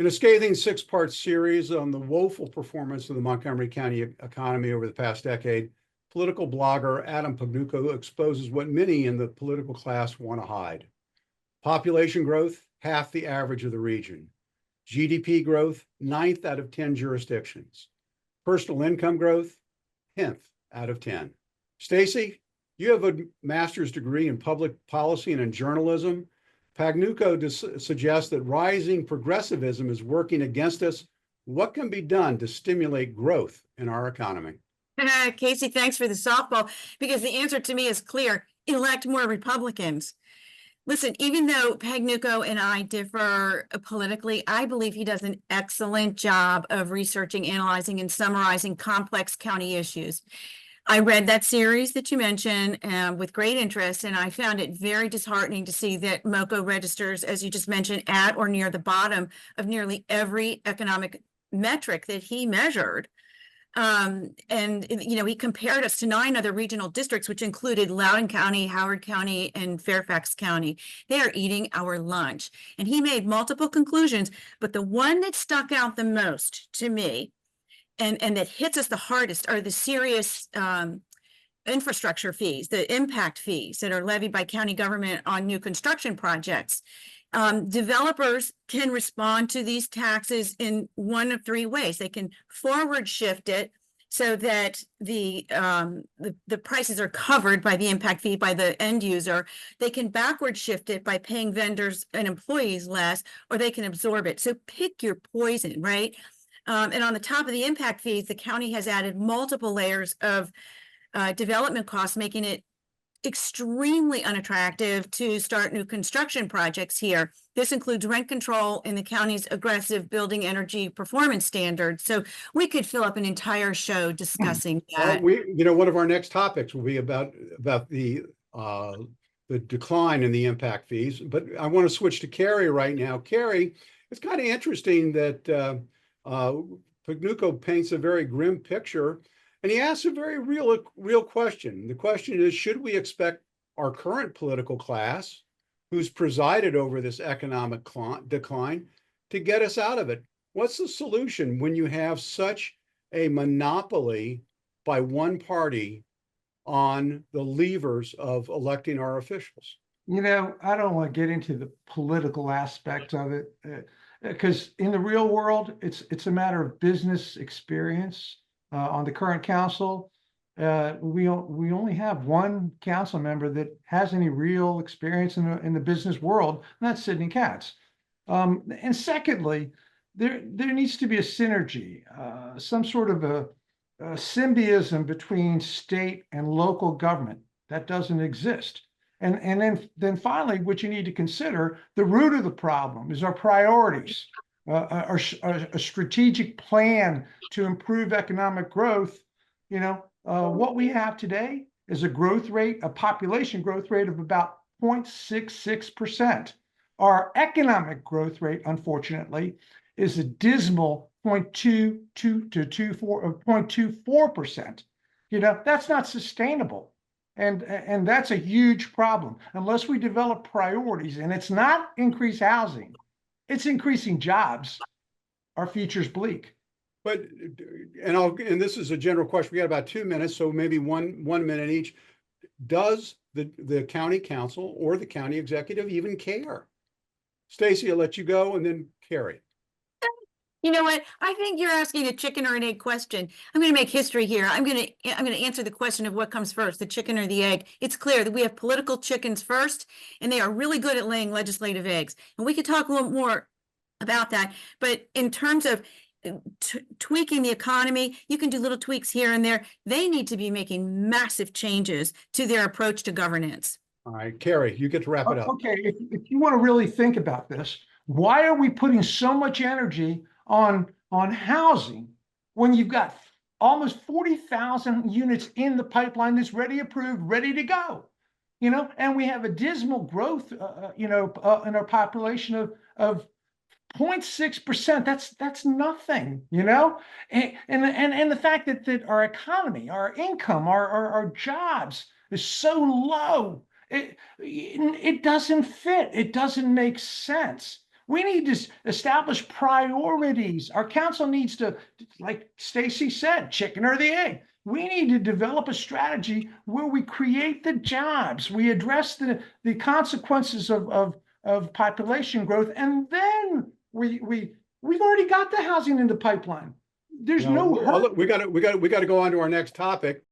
In a scathing six-part series on the woeful performance of the Montgomery County economy over the past decade, political blogger Adam Pagnucco exposes what many in the political class want to hide. Population growth, half the average of the region. GDP growth, 9th out of 10 jurisdictions. Personal income growth, 10th out of 10. Stacey, you have a master's degree in public policy and in journalism. Pagnucco suggests that rising progressivism is working against us. What can be done to stimulate growth in our economy? Casey, thanks for the softball, because the answer to me is clear. Elect more Republicans. Listen, even though Pagnucco and I differ politically, I believe he does an excellent job of researching, analyzing, and summarizing complex county issues. I read that series that you mentioned with great interest, and I found it very disheartening to see that MoCo registers, as you just mentioned, at or near the bottom of nearly every economic metric that he measured. And he compared us to 9 other regional districts, which included Loudoun County, Howard County, and Fairfax County. They are eating our lunch. And he made multiple conclusions, but the one that stuck out the most to me and that hits us the hardest are the serious infrastructure fees, the impact fees that are levied by county government on new construction projects. Developers can respond to these taxes in one of 3 ways. They can forward shift it so that the prices are covered by the impact fee by the end user. They can backward shift it by paying vendors and employees less, or they can absorb it. So pick your poison, right? And on the top of the impact fees, the county has added multiple layers of development costs, making it extremely unattractive to start new construction projects here. This includes rent control and the county's aggressive building energy performance standards. So we could fill up an entire show discussing that. One of our next topics will be about the decline in the impact fees. But I want to switch to Cary right now. Cary, it's kind of interesting that Pagnucco paints a very grim picture. And he asks a very real question. The question is, should we expect our current political class, who's presided over this economic decline, to get us out of it? What's the solution when you have such a monopoly by one party on the levers of electing our officials? I don't want to get into the political aspect of it, because in the real world, it's a matter of business experience. On the current council, we only have one council member that has any real experience in the business world, and that's Sidney Katz. And secondly, there needs to be a synergy, some sort of a symbiosis between state and local government that doesn't exist. And then finally, what you need to consider, the root of the problem is our priorities. A strategic plan to improve economic growth. What we have today is a population growth rate of about 0.66%. Our economic growth rate, unfortunately, is a dismal 0.24%. That's not sustainable. And that's a huge problem unless we develop priorities, and it's not increase housing. It's increasing jobs. Our future's bleak. But and this is a general question. We got about 2 minutes, so maybe one minute each. Does the county council or the county executive even care? Stacey, I'll let you go, and then Cary. You know what? I think you're asking a chicken or an egg question. I'm going to make history here. I'm going to answer the question of what comes first, the chicken or the egg. It's clear that we have political chickens first, and they are really good at laying legislative eggs. And we could talk a little more about that. But in terms of tweaking the economy, you can do little tweaks here and there. They need to be making massive changes to their approach to governance. All right, Cary, you get to wrap it up. Okay, if you want to really think about this, why are we putting so much energy on housing when you've got almost 40,000 units in the pipeline that's ready, approved, ready to go? And we have a dismal growth, in our population of 0.6%. That's nothing, and the fact that our economy, our income, our jobs is so low, it doesn't fit. It doesn't make sense. We need to establish priorities. Our council needs to, like Stacey said, chicken or the egg. We need to develop a strategy where we create the jobs, we address the consequences of population growth, and then we've already got the housing in the pipeline. There's no hurt. We got to go on to our next topic.